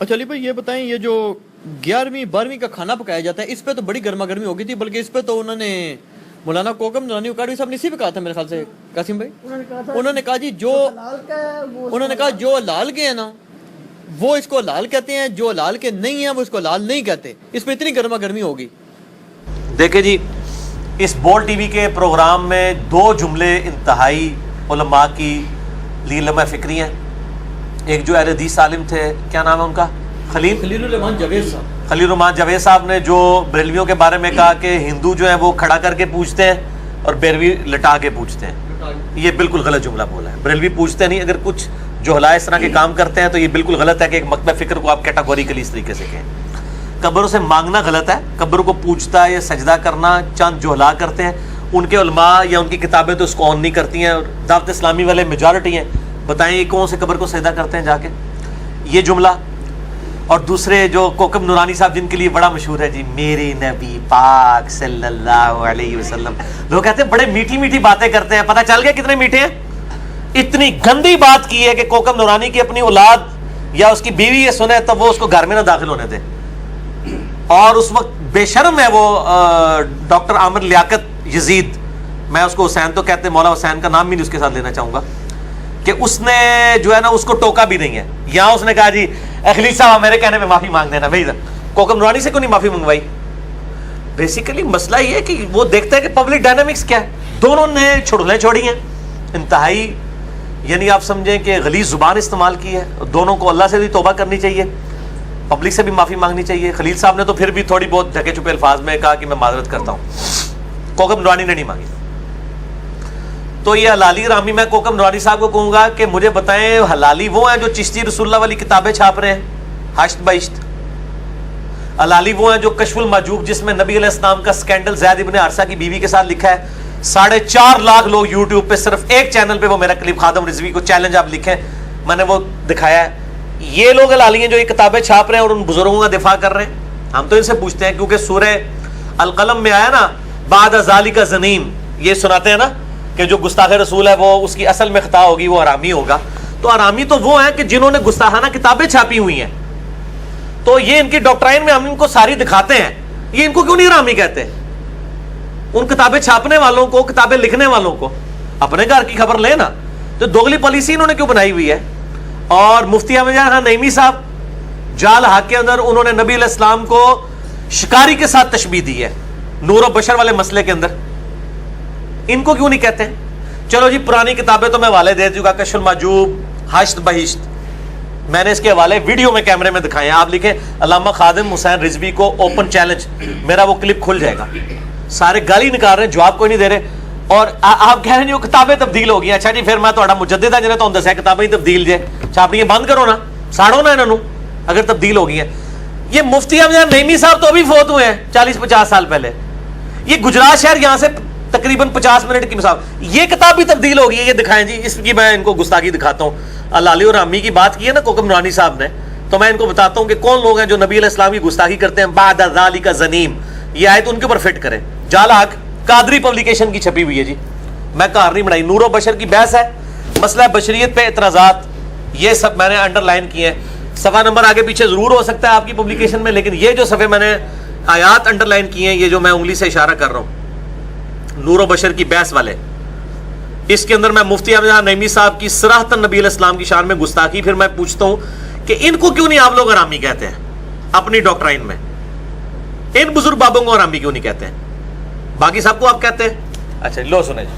اچھا علی بھائی یہ بتائیں، یہ جو 11ویں 12ویں کا کھانا پکایا جاتا ہے اس پہ تو بڑی گرما گرمی ہو گئی تھی، بلکہ اس پہ تو انہوں نے مولانا کوکم نورانی اکاڑوی صاحب نے اسی پہ کہا تھا میرے خیال سے قاسم بھائی، انہوں نے کہا جی جو حلال کے ہیں نا وہ اس کو حلال کہتے ہیں، جو حلال کے نہیں ہیں وہ اس کو حلال نہیں کہتے، اس پہ اتنی گرما گرمی ہوگی۔ دیکھیں جی، اس بول ٹی وی کے پروگرام میں 2 جملے انتہائی علماء کی لیے لمحہ فکری ہیں۔ ایک جو اہل حدیث عالم تھے، کیا نام ہے ان کا، خلیل الرحمان جاوید صاحب، خلیل الرحمان جاوید صاحب نے جو بریلویوں کے بارے میں کہا کہ ہندو جو ہیں وہ کھڑا کر کے پوچھتے ہیں اور بریلوی لٹا کے پوچھتے ہیں، یہ بالکل غلط جملہ بولا ہے۔ بریلوی پوچھتے نہیں، اگر کچھ جو ہلا اس طرح کے کام کرتے ہیں تو یہ بالکل غلط ہے کہ ایک مکتب فکر کو آپ کیٹاگوریکلی اس طریقے سے کہیں۔ قبروں سے مانگنا غلط ہے، قبر کو پوچھتا ہے یا سجدہ کرنا چند جو ہلا کرتے ہیں، ان کے علماء یا ان کی کتابیں تو اس کو آن نہیں کرتی ہیں، اور دعوت اسلامی والے میجورٹی ہیں، بتائیں یہ کون سے قبر کو سجدہ کرتے ہیں جا کے، یہ جملہ۔ اور دوسرے جو کوکب نورانی صاحب جن کے لیے بڑا مشہور ہے جی، میرے نبی پاک صلی اللہ علیہ وسلم، لوگ کہتے ہیں بڑے میٹھی میٹھی باتیں کرتے ہیں، پتہ چل گیا کتنے میٹھے ہیں۔ اتنی گندی بات کی ہے کہ کوکب نورانی کی اپنی اولاد یا اس کی بیوی یہ سنے تب وہ اس کو گھر میں نہ داخل ہونے دے، اور اس وقت بے شرم ہے وہ ڈاکٹر عامر لیاقت یزید، میں اس کو حسین تو کہتے ہیں، مولا حسین کا نام بھی نہیں اس کے ساتھ لینا چاہوں گا، کہ اس نے جو ہے نا اس کو ٹوکا بھی نہیں ہے، یہاں اس نے کہا جی خلیل صاحب میرے کہنے میں معافی مانگ دینا، بھائی کوکب نورانی سے کیوں نہیں معافی منگوائی؟ بیسیکلی مسئلہ یہ ہے کہ وہ دیکھتا ہے کہ پبلک ڈائنامکس کیا ہے، دونوں نے چھڑلیں چھوڑی ہیں، انتہائی یعنی آپ سمجھیں کہ غلیظ زبان استعمال کی ہے، دونوں کو اللہ سے بھی توبہ کرنی چاہیے، پبلک سے بھی معافی مانگنی چاہیے۔ خلیل صاحب نے تو پھر بھی تھوڑی بہت ڈھکے چھپے الفاظ میں کہا کہ میں معذرت کرتا ہوں، کوکب نورانی نے نہیں مانگی۔ تو یہ حلالی رامی، میں کوکب نورانی صاحب کو کہوں گا کہ مجھے بتائیں حلالی وہ ہیں جو چشتی رسول اللہ والی کتابیں چھاپ رہے ہیں حشت بہشت، حلالی وہ ہیں جو کشف المحجوب جس میں نبی علیہ السلام کا سکینڈل زید ابن حارثہ کی بیوی کے ساتھ لکھا ہے، 4.5 لاکھ لوگ یوٹیوب پہ صرف ایک چینل پہ وہ میرا کلپ خادم رضوی کو چیلنج آپ لکھیں، میں نے وہ دکھایا ہے۔ یہ لوگ حلالی ہیں جو یہ کتابیں چھاپ رہے ہیں اور ان بزرگوں کا دفاع کر رہے ہیں، ہم تو ان سے پوچھتے ہیں، کیونکہ سورہ القلم میں آیا نا بعد ذالک زنیم، یہ سناتے ہیں نا کہ جو گستاخ رسول ہے وہ اس کی اصل میں خطا ہوگی، وہ حرامی ہوگا، تو حرامی تو وہ ہیں کہ جنہوں نے گستاخانہ کتابیں چھاپی ہوئی ہیں، تو یہ ان کی ڈاکٹرائن میں ہم ان کو ساری دکھاتے ہیں، یہ ان کو کیوں نہیں حرامی کہتے؟ ان کتابیں چھاپنے والوں کو، کتابیں لکھنے والوں کو اپنے گھر کی خبر لے نا، تو دوگلی پالیسی انہوں نے کیوں بنائی ہوئی ہے؟ اور مفتی احمد جان نعیمی صاحب جال حق کے اندر انہوں نے نبی علیہ السلام کو شکاری کے ساتھ تشبیہ دی ہے نور و بشر والے مسئلے کے اندر، ان کو کیوں نہیں کہتے ہیں؟ چلو جی پرانی کتابیں تو میں حوالے دے چکا، کشف المحجوب، حشت بہشت، میں نے اس کے حوالے ویڈیو میں کیمرے میں دکھائے ہیں، آپ لکھیں علامہ خادم حسین رضوی کو اوپن چیلنج، میرا وہ کلپ کھل جائے گا، سارے گالی نکال رہے ہیں، جواب کوئی نہیں دے رہے، اور آپ کہہ رہے ہیں وہ کتابیں تبدیل ہو گئی ہیں، اچھا جی پھر میں تہاڈا مجدد ہاں جنہیں تو دسیا کتابیں تبدیل جے چھاپنیاں بند کرو نا، ساڑو نا انہوں اگر تبدیل ہو گئی ہیں۔ یہ مفتی احمد نعیمی صاحب تو ابھی فوت ہوئے ہیں 40-50 سال پہلے، یہ گجرات شہر یہاں سے تقریباً 50 منٹ کی مسافت، یہ کتاب بھی تبدیل ہو گئی ہے، یہ دکھائیں جی، اس کی میں ان کو گستاخی دکھاتا ہوں۔ حلالی اور حرامی کی بات کی ہے نا کوکب نورانی صاحب نے، تو میں ان کو بتاتا ہوں کہ کون لوگ ہیں جو نبی علیہ السلام کی گستاخی کرتے ہیں۔ بعد ذالک زنیم، یہ آیت ان کے اوپر فٹ کریں، جال حق قادری پبلیکیشن کی چھپی ہوئی ہے جی، میں کار نہیں بنائی، نور و بشر کی بحث ہے، مسئلہ بشریت پہ اعتراضات، یہ سب میں نے انڈر لائن کیے ہیں، صفحہ نمبر آگے پیچھے ضرور ہو سکتا ہے آپ کی پبلیکیشن میں، لیکن یہ جو صفحے میں نے آیات انڈر لائن کیے ہیں، یہ جو میں انگلی سے اشارہ کر رہا ہوں نور و بشر کی بحث والے، اس کے اندر میں مفتی احمد نعیمی صاحب کی صراحتاً نبی علیہ السلام کی شان میں گستاخی، پھر میں پوچھتا ہوں کہ ان کو کیوں نہیں آپ لوگ حرامی کہتے ہیں اپنی ڈاکٹرائن میں؟ ان بزرگ بابوں کو حرامی کیوں نہیں کہتے ہیں؟ باقی سب کو آپ کہتے ہیں۔ اچھا لو سنیں جی،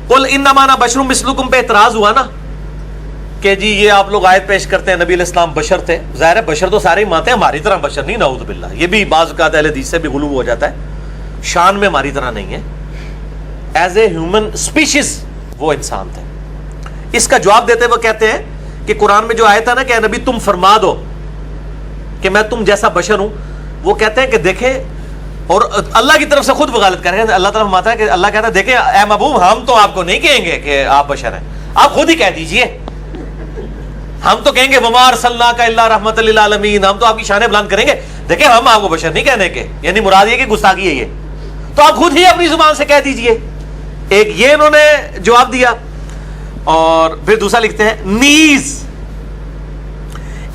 قل انما انا بشر مثلکم پہ اعتراض ہوا نا کہ جی یہ آپ لوگ آیت پیش کرتے ہیں نبی علیہ السلام بشر تھے، ظاہر ہے بشر تو سارے ہی مانتے ہیں، ہماری طرح بشر نہیں، نعوذ باللہ، یہ بھی بعض اوقات اہل حدیث سے بھی غلو ہو جاتا ہے، شان میں ہماری طرح نہیں ہے، ایز اے ہیومن اسپیشیز وہ انسان تھے۔ اس کا جواب دیتے ہوئے کہتے ہیں کہ قرآن میں جو آیت ہے نا کہ اے نبی تم فرما دو کہ میں تم جیسا بشر ہوں، وہ کہتے ہیں کہ دیکھیں، اور اللہ کی طرف سے خود وغالت کر رہے ہیں، اللہ طرف فرماتا ہے کہ اللہ کہتا ہے دیکھیں اے محبوب ہم تو آپ کو نہیں کہیں گے کہ آپ بشر ہیں، آپ خود ہی کہہ دیجئے، ہم تو کہیں گے وما ارسلناک الا رحمۃ للعالمین، ہم تو آپ کی شان بلند کریں گے، دیکھیں ہم آپ کو بشر نہیں کہنے کے، یعنی مراد یہ کہ گستاخی ہے یہ، تو آپ خود ہی اپنی زبان سے کہہ دیجئے۔ ایک یہ انہوں نے جواب دیا، اور پھر دوسرا لکھتے ہیں نیز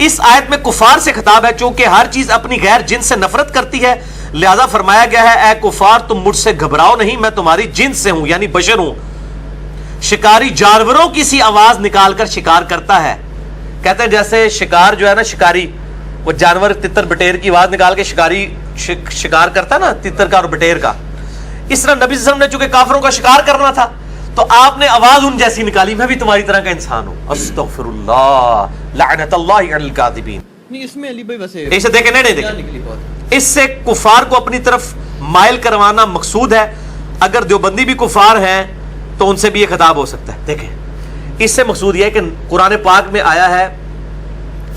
اس آیت میں کفار سے خطاب ہے، چونکہ ہر چیز اپنی غیر جنس سے نفرت کرتی ہے، لہذا فرمایا گیا ہے اے کفار تم مجھ سے گھبراؤ نہیں، میں تمہاری جنس سے ہوں، یعنی بشر ہوں۔ شکاری جانوروں کی سی آواز نکال کر شکار کرتا ہے، کہتے ہیں جیسے شکار جو ہے نا، شکاری وہ جانور تتر بٹیر کی آواز نکال کے شکاری شکار کرتا نا، تتر کا اور بٹیر کا، اس طرح نبی صلی اللہ علیہ وسلم نے چونکہ کافروں کا شکار کرنا تھا تو آپ نے آواز ان جیسی نکالی، میں بھی تمہاری طرح کا انسان ہوں۔ استغفر اللہ، لعنت اللہ علی الکاذبین۔ نہیں اس میں علی بھائی ویسے اسے دیکھیں، نہیں کیا دیکھیں، نکلی بات؟ اس سے کفار کو اپنی طرف مائل کروانا مقصود ہے۔ اگر دیوبندی بھی کفار ہیں تو ان سے بھی یہ خطاب ہو سکتا ہے۔ دیکھیں اس سے مقصود یہ ہے کہ قرآن پاک میں آیا ہے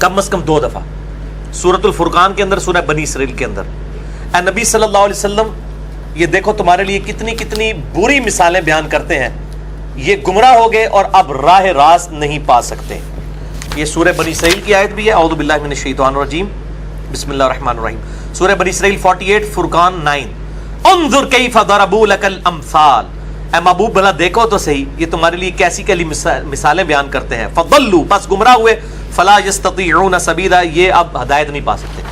کم از کم 2 دفعہ، سورۃ الفرقان کے اندر، سورہ بنی اسرائیل کے اندر، اے نبی صلی اللہ علیہ وسلم یہ دیکھو تمہارے لیے کتنی کتنی بری مثالیں بیان کرتے ہیں، یہ گمراہ ہو گئے اور اب راہ راست نہیں پا سکتے۔ یہ سورہ بنی اسرائیل کی آیت بھی ہے، اعوذ باللہ من الشیطان الرجیم، بسم اللہ الرحمن الرحیم، سورہ بنی اسرائیل 48 فرقان 9، انظر کیف ضربوا لک الامثال، اے محبوب بھلا دیکھو تو صحیح یہ تمہارے لیے کیسی کیسی مثالیں بیان کرتے ہیں، فضلوا بس گمراہ ہوئے، فلا یستطیعون سبیلا یہ اب ہدایت نہیں پا سکتے۔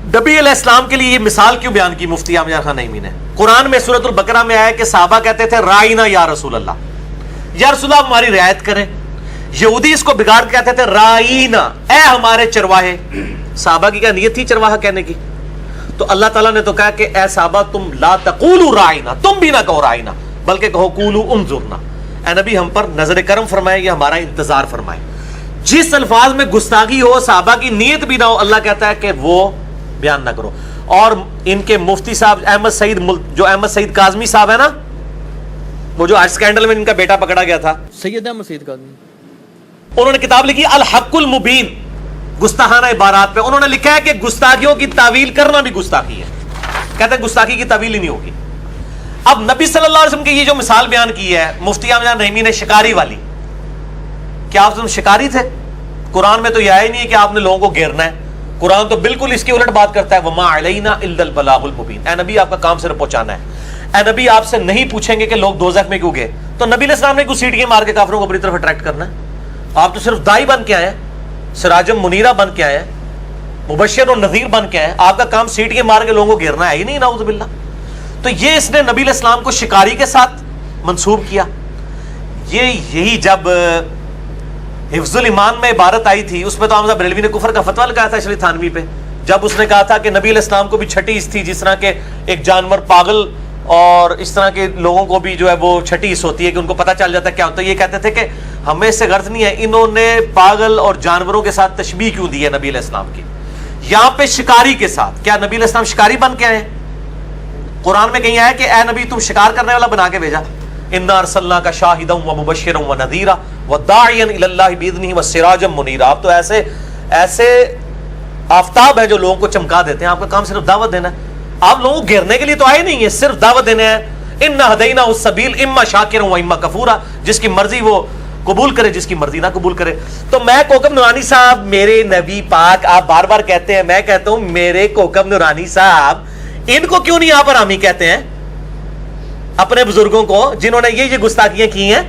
نبی علیہ السلام کے لیے یہ مثال کیوں بیان کی مفتی احمد خان نعیمی نے؟ قرآن میں سورۃ البقرہ میں آیا کہ صحابہ کہتے تھے رائنا یا رسول اللہ، یا رسول اللہ ہماری رعایت کریں۔ یہودی اس کو بگاڑ کے کہتے تھے رائنا، اے ہمارے چرواہے۔ صحابہ کی کیا نیت تھی چرواہا کہنے کی؟ تو اللہ تعالیٰ نے تو کہا کہ اے صحابہ تم لا تقولوا رائنا، تم بھی نہ کہو رائنا بلکہ کہو قولوا انظرنا، اے نبی ہم پر نظر کرم فرمائے یا ہمارا انتظار فرمائے۔ جس الفاظ میں گستاخی ہو، صحابہ کی نیت بھی نہ ہو، اللہ کہتا ہے کہ وہ بیان نہ کرو۔ اور ان کے مفتی صاحب احمد سعید کاظمی صاحب ہے نا، وہ جو آج سکینڈل میں ان کا بیٹا پکڑا گیا تھا، سید احمد سعید کاظمی، انہوں نے کتاب لکھی الحق المبین، گستاخانہ عبارات پہ۔ انہوں نے لکھا ہے کہ گستاخیوں کی تعویل کرنا بھی گستاخی ہے، کہتے ہیں گستاخی کی تعویل ہی نہیں ہوگی۔ اب نبی صلی اللہ علیہ وسلم کی یہ جو مثال بیان کی ہے مفتی احمد نعیمی نے شکاری والی، کیا آپ شکاری تھے؟ قرآن میں تو یہ آیا ہی نہیں ہے کہ آپ نے لوگوں کو گھیرنا ہے، قرآن تو بالکل اس کی الٹ بات کرتا ہے، وما علینا الا البلاغ المبین، اے نبی آپ کا کام صرف پہنچانا ہے۔ اے نبی آپ سے نہیں پوچھیں گے کہ لوگ دوزخ میں کیوں گئے، تو نبی علیہ السلام نے کوئی سیٹیاں مار کے کافروں کو اپنی طرف اٹریکٹ کرنا ہے؟ آپ تو صرف دائی بن کے آئے ہیں، سراجم منیرہ بن کے آئے ہیں، مبشر و نذیر بن کے آئے ہیں، آپ کا کام سیٹیاں مار کے لوگوں کو گھیرنا ہے ہی نہیں، نعوذ باللہ۔ تو یہ اس نے نبی علیہ السلام کو شکاری کے ساتھ منسوب کیا۔ یہی جب حفظ الایمان میں عبارت آئی تھی، اس میں تو حمزہ بریلوی نے کفر کا فتویٰ لگایا تھا اشرف تھانوی پہ، جب اس نے کہا تھا کہ نبی علیہ السلام کو بھی چھٹی اس تھی، جس طرح کہ ایک جانور پاگل اور اس طرح کے لوگوں کو بھی جو ہے وہ چھٹی اس ہوتی ہے کہ ان کو پتہ چل جاتا ہے کیا ہوتا ہے۔ یہ کہتے تھے کہ ہمیں اس سے غرض نہیں ہے، انہوں نے پاگل اور جانوروں کے ساتھ تشبیہ کیوں دی ہے نبی علیہ السلام کی، یہاں پہ شکاری کے ساتھ۔ کیا نبی علیہ السلام شکاری بن کے آئے؟ قرآن میں کہیں آیا کہ اے نبی تم شکار کرنے والا بنا کے بھیجا، انا ارسلناک شاہدا ومبشرا ونذیرا وداعیا الی اللہ باذنہ وسراجا منیرا۔ آپ تو ایسے آفتاب ہیں جو لوگوں کو چمکا دیتے ہیں، آپ کا کام صرف دعوت دینا ہے، آپ لوگوں کو گھیرنے کے لیے تو آئے نہیں ہیں، صرف دعوت دینے ہیں۔ انا ہدیناہ السبیل اما شاکرا و اما کفورا، جس کی مرضی وہ قبول کرے، جس کی مرضی نہ قبول کرے۔ تو میں کوکب نورانی صاحب، میرے نبی پاک، آپ بار بار کہتے ہیں، میں کہتا ہوں میرے کوکب نورانی صاحب، ان کو کیوں نہیں آپ حرامی کہتے ہیں؟ اپنے بزرگوں کو جنہوں نے یہ گستاخیاں کی ہیں،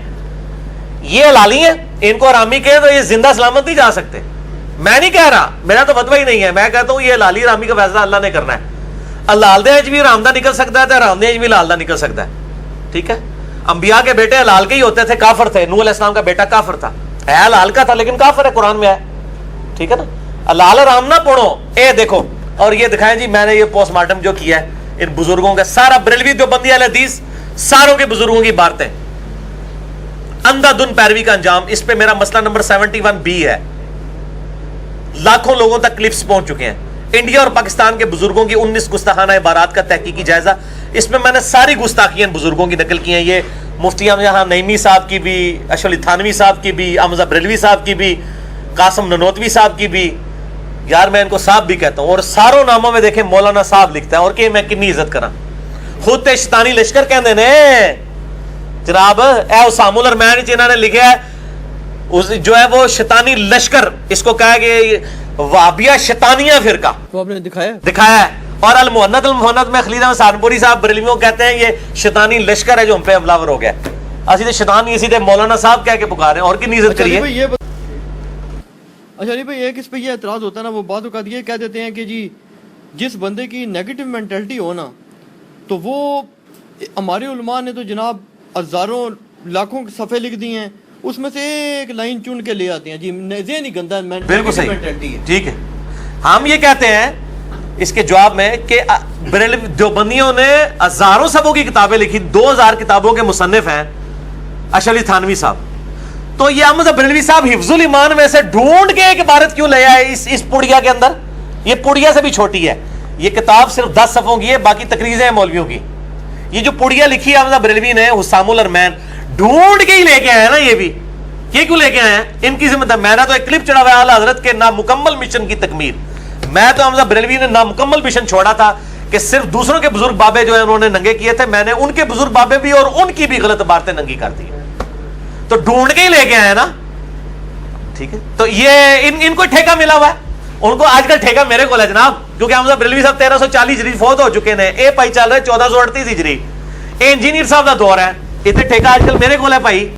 یہ حلالی ہیں، ان کو حرامی کہیں تو یہ زندہ سلامت نہیں جا سکتے۔ میں نہیں کہہ رہا، میرا تو فتویٰ ہی نہیں ہے، میں کہتا ہوں یہ حلالی حرامی کا فیصلہ اللہ نے کرنا ہے۔ حلال دے بھی حرام دا نکل سکتا ہے تو حرام دے بھی حلال دا نکل سکتا ہے، ٹھیک ہے؟ انبیاء کے بیٹے حلال کے ہی ہوتے تھے، کافر تھے۔ نوح علیہ السلام کا بیٹا کافر تھا، ہے حلال کا تھا لیکن کافر ہے، قرآن میں ہے، ٹھیک ہے نا؟ حلال حرام نہ پڑھو، اے دیکھو۔ اور یہ دکھائیں جی، میں نے یہ پوسٹ مارٹم جو کیا ہے ان بزرگوں کا، سارا بریلوی دیوبندی اہل حدیث ساروں کے بزرگوں کی باتیں، اندھا دھن پیروی کا انجام۔ اس پہ میرا مسئلہ نمبر 71B ہے، لاکھوں لوگوں تک کلپس پہنچ چکے ہیں۔ انڈیا اور پاکستان کے بزرگوں کی 19 گستاخانہ عبارات کا تحقیقی جائزہ، اس میں میں نے ساری گستاخیاں بزرگوں کی نقل کی ہیں۔ یہ مفتی احمد نعیمی صاحب کی بھی، اشرف تھانوی صاحب کی بھی، حمزہ بریلوی صاحب کی بھی، قاسم ننوتوی صاحب کی بھی، یار میں ان کو صاحب بھی کہتا ہوں۔ اور ساروں ناموں میں دیکھیں مولانا صاحب لکھتا ہے، اور کہ میں کنی عزت کرا، خود تے شیطانی لشکر کہندے نے جناب، اے اسامہ الارمین جنہاں نے لکھا ہے جو ہے وہ شیطانی لشکر، اس کو کہا کہ وہابیہ شیطانیہ فرقہ، وہ آپ نے دکھایا ہے۔ اور المہند میں خلیل احمد سہارنپوری صاحب بریلویوں کہتے ہیں یہ شیطانی لشکر ہے جو ہم پہ حملہ ور ہو گیا۔ اسی تے شیطان نہیں، اسی تے مولانا صاحب کہہ کے پکارے ہیں، اور کی عزت کریے۔ اچھا نہیں بھائی، ایک اس پہ یہ اعتراض ہوتا ہے نا، وہ بعض اوقات یہ کہہ دیتے ہیں کہ جی جس بندے کی نیگیٹو مینٹلٹی ہو نا، تو وہ ہمارے علماء نے تو جناب ہزاروں لاکھوں صفحے لکھ دی ہیں، اس میں سے ایک لائن چن کے لے آتے ہیں جی ذہنی گندا بالکل صحیح، مینٹلٹی ہے. ٹھیک ہے. ہم یہ کہتے ہیں اس کے جواب میں کہ دیوبندیوں نے ہزاروں صفحوں کی کتابیں لکھی، 2000 کتابوں کے مصنف ہیں اشرف علی تھانوی صاحب. تو یہ احمد بریلوی صاحب حفظ الایمان میں سے ڈھونڈ کے ایک عبارت کیوں لے آئے اس پڑیا کے اندر؟ یہ پڑیا سے بھی چھوٹی ہے، یہ کتاب صرف 10 صفحوں کی ہے، باقی تقریریں ہیں مولویوں کی. یہ جو پڑیا لکھی ہے احمد بریلوی نے حسام الارمین، ڈھونڈ کے ہی لے کے آئے ہیں نا. یہ کیوں لے کے آئے ہیں؟ ان کی ذمہ دار. میں نے تو ایک کلپ چڑھا ہوا ہے اعلیٰ حضرت کے نامکمل مشن کی تکمیل. میں تو احمد بریلوی نے نامکمل مشن چھوڑا تھا کہ صرف دوسروں کے بزرگ بابے جو ہیں انہوں نے ننگے کیے تھے، میں نے ان کے بزرگ بابے بھی اور ان کی بھی غلط عبارتیں ننگی کر دی. تو ڈھونڈ کے ہی لے کے آئے نا. ٹھیک ہے، تو یہ ان کو ٹھیکہ ملا ہوا ہے. ان کو آج کل ٹھیکہ میرے کو ہے جناب، کیونکہ احمد بریلوی صاحب 1340 ہجری فوت ہو چکے ہیں، اے پائی چل رہے 1438 ہجری. اے انجینئر صاحب کا دور ہے، اتنے ٹھیکہ آج کل میرے کو ہے بھائی.